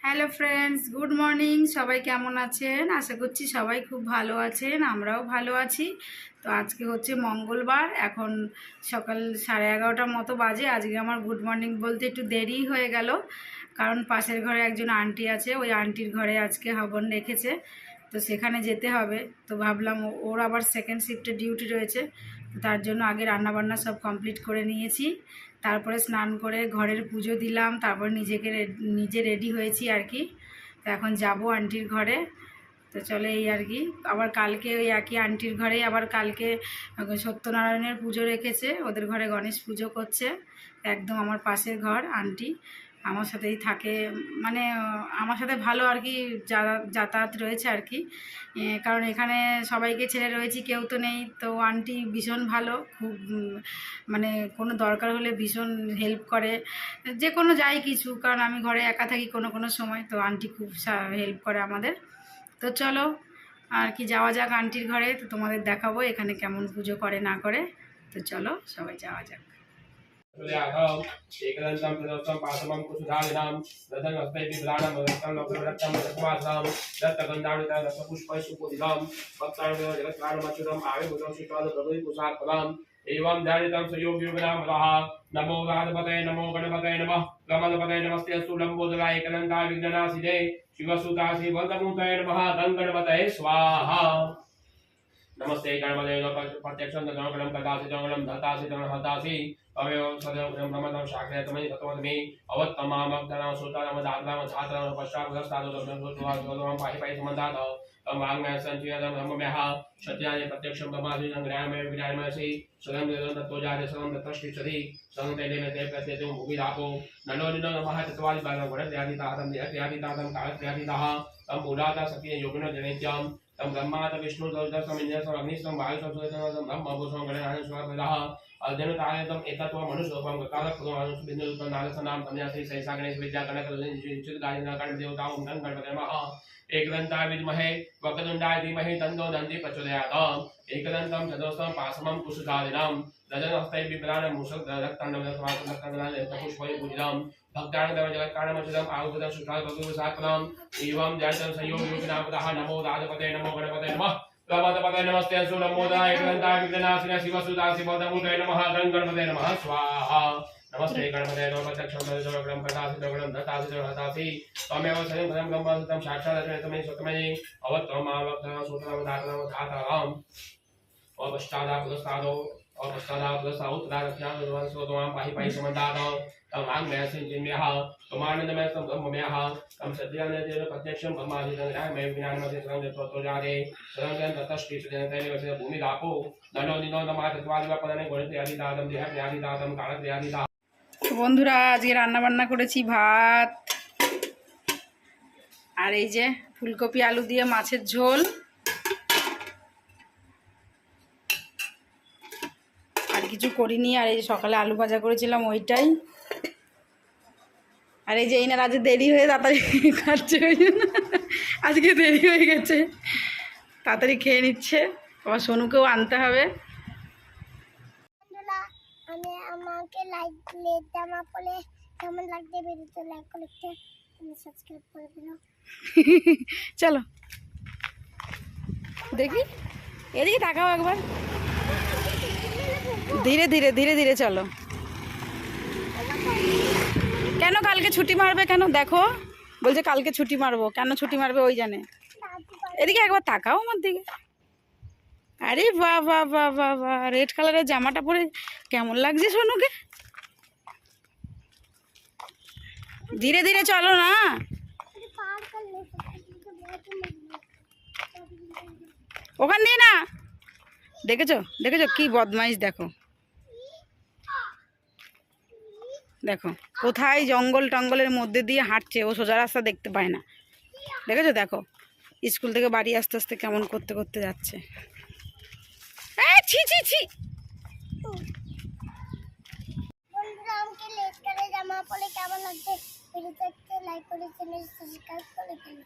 Hello friends, good morning. সবাই কেমন আছেন? আশা করছি সবাই খুব ভালো আছেন, আমরাও ভালো আছি। তো আজকে হচ্ছে মঙ্গলবার, এখন সকাল 11:30টার মতো বাজে। আজকে আমার গুড মর্নিং বলতে একটু দেরি হয়ে গেল, কারণ পাশের ঘরে একজন আন্টি আছে, ওই আন্টির ঘরে আজকে হবন রেখেছে, তো সেখানে যেতে হবে। তো ভাবলাম ওর আবার সেকেন্ড শিফটে ডিউটি রয়েছে, তো তার জন্য আগে রান্নাবান্না সব কমপ্লিট করে নিয়েছি। তারপরে স্নান করে ঘরের পুজো দিলাম, তারপর নিজে রেডি হয়েছি আর কি। তো এখন যাব আন্টির ঘরে। তো চলে এই আর কি। আবার কালকে ওই একই আন্টির ঘরেই আবার কালকে সত্যনারায়ণের পুজো রেখেছে, ওদের ঘরে গণেশ পুজো করছে। একদম আমার পাশের ঘর আন্টি, আমার সাথেই থাকে, মানে আমার সাথে ভালো আর কি, যাতায়াত রয়েছে আর কি। কারণ এখানে সবাইকে ছেড়ে রয়েছি, কেউ তো নেই। তো আন্টি ভীষণ ভালো, খুব মানে কোনো দরকার হলে ভীষণ হেল্প করে, যে কোনো যাই কিছু, কারণ আমি ঘরে একা থাকি কোনো সময়, তো আন্টি খুব হেল্প করে আমাদের। তো চলো আর কি, যাওয়া যাক আন্টির ঘরে। তো তোমাদের দেখাবো এখানে কেমন পুজো করে না করে। তো চলো সবাই যাওয়া যাক। एकदन्तं प्रदोषं पासमं कुशधारिणां रथनस्ते विभ्राणं रक्तं लोकरक्तं रक्तवासं दत्तगन्धाणुतं रक्तपुष्पं सुपूजितं भक्ताणुं जगत्कारणमच्युतम् आविर्भूतं श्रीपादं प्रभुपुरुषात्पदम् एवं ध्यानितं सुयोगयोगिनामः नमो गणपतये नमो गणपतये नमः कमलपतये नमस्ते अस्तु लम्बोदराय एकदन्ताय विघ्ननाशिने शिवसुतासि वरदमूर्तये नमः गणपतये स्वाहा। नमस्ते गणपतये प्रत्यक्षं गणगणं कदासि गणगणं धतासि गणहतासि अवयव सदैव ब्रह्मणं शाखेतमहि तत्वमि अवत्तमामग्धनां सुतानां दात्रां धात्रां पश्चात्पदस्तादोदं पाहि पाहि समन्तात् वाङ्मय संचयनं ब्रह्ममयः सत्यानि प्रत्यक्षं ब्रह्मादि संग्रहमय विरामयसि सदं वेदं तत्त्वजाते सदं तत्तष्टिषति सदं तैलेन ते प्रत्येतं भूमिरापो नलो निनो नमः तत्त्वादि बालं गुणत्यादितातं देहत्यादितातं कालत्यादितः तं पुराता सत्य योगिनो जनेत्यां तं ब्रह्मात विष्णु दौर्दसमिन्यसं अग्निसं वायुसं सुदसं ब्रह्मभूषं गणनानं स्वाहा अध्ययनतायतम एतत्व मनुष्योपम कालकृतं बिन्दुत्पन्नालसनां तमयासि सैसा गणेश विद्या गणकलचितगायिना देवतां गं गणपतये नमः एकदन्ताय विद्महे वक्रतुण्डाय धीमहि तन्नो दन्ति प्रचोदयात् एकदन्तं चतुर्थं पासमं कुशधारिणां रजनहस्तै बिभ्राणं मूषकदत्ताण्डवपुष्पै पूजितं भक्ताण्डव जगत्कारणमच्युतम् आहुतं शुक्लां एवं ध्यानं संयोगयोगिनापदः नमो राजपतये नमो गणपतये नमः गणपतये नमस्ते अस्तु नमोदाय एकदन्ताय विघ्ननाशिने शिवसुतासि वरदमूर्तये नमः गणपतये नमः स्वाहा। नमस्ते गणपतये नमः प्रत्यक्षं तदेवं प्रदासि गणं दत्तासि हतासि त्वमेव स्वयं ब्रह्मं साक्षात् स्वतमयि अवत्वमावक्तं सूत्रं धाताम् अवपश्चादापुरस्तादो अवपश्चादापुरस्तादुत्तरारभ्यां स्वतमां पाहि पाहि समन्तात् तं वाङ्मयः सिञ्चिन्मयः त्वमानन्दमयः तं ब्रह्ममयः तं सत्यानन्देन प्रत्यक्षं ब्रह्मादिसंग्रहमय विज्ञानमस्य सर्वं तत्त्वजाते सर्वं ततश्रीसुजनतैलेवस्य भूमिरापो नलो निनो नमः तत्त्वादिवपदने गुणत्यादिदातं देहत्यादिदातं कालत्यादिदातं। বন্ধুরা, আজকে রান্না বান্না করেছি ভাত, আর এই যে ফুলকপি আলু দিয়ে মাছের ঝোল, আর কিছু করিনি। আর এই যে সকালে আলু ভাজা করেছিলাম ওইটাই। আর এই যে এইনার আজকে দেরি হয়ে তাড়াতাড়ি খাচ্ছে, ওই জন্য আজকে দেরি হয়ে গেছে, তাড়াতাড়ি খেয়ে নিচ্ছে। আবার সোনুকেও আনতে হবে। আমি আমাকে লাইক দিলে জামা পরে কেমন লাগছে ভিডিওতে লাইক করে সাবস্ক্রাইব করে দিও। চলো দেখি, এদিকে তাকাও একবার, ধীরে ধীরে ধীরে ধীরে চলো। কেন কালকে ছুটি মারবে? কেন দেখো, বলছে কালকে ছুটি মারবো। কেন ছুটি মারবে ওই জানে। এদিকে একবার তাকাও আমার দিকে। আরে বাহ বাহ বাহ বাহ বাহ, রেড কালারের জামাটা পরে কেমন লাগছে সোনুকে। ধীরে ধীরে চলো না, ওখান দিয়ে না। দেখেছো দেখেছো কি বদমাইশ, দেখো দেখো কোথায় জঙ্গল টঙ্গলের মধ্যে দিয়ে হাঁটছে, ও সোজা রাস্তা দেখতে পায় না। দেখেছো, দেখো স্কুল থেকে বাড়ি আস্তে আস্তে কেমন করতে করতে যাচ্ছে। ছি ছি ছি। বন্ধুরা, আমাকে লেট করে জামা পরে কেমন লাগছে ভিডিওতে লাইক করে চ্যানেল সাবস্ক্রাইব করে দিও।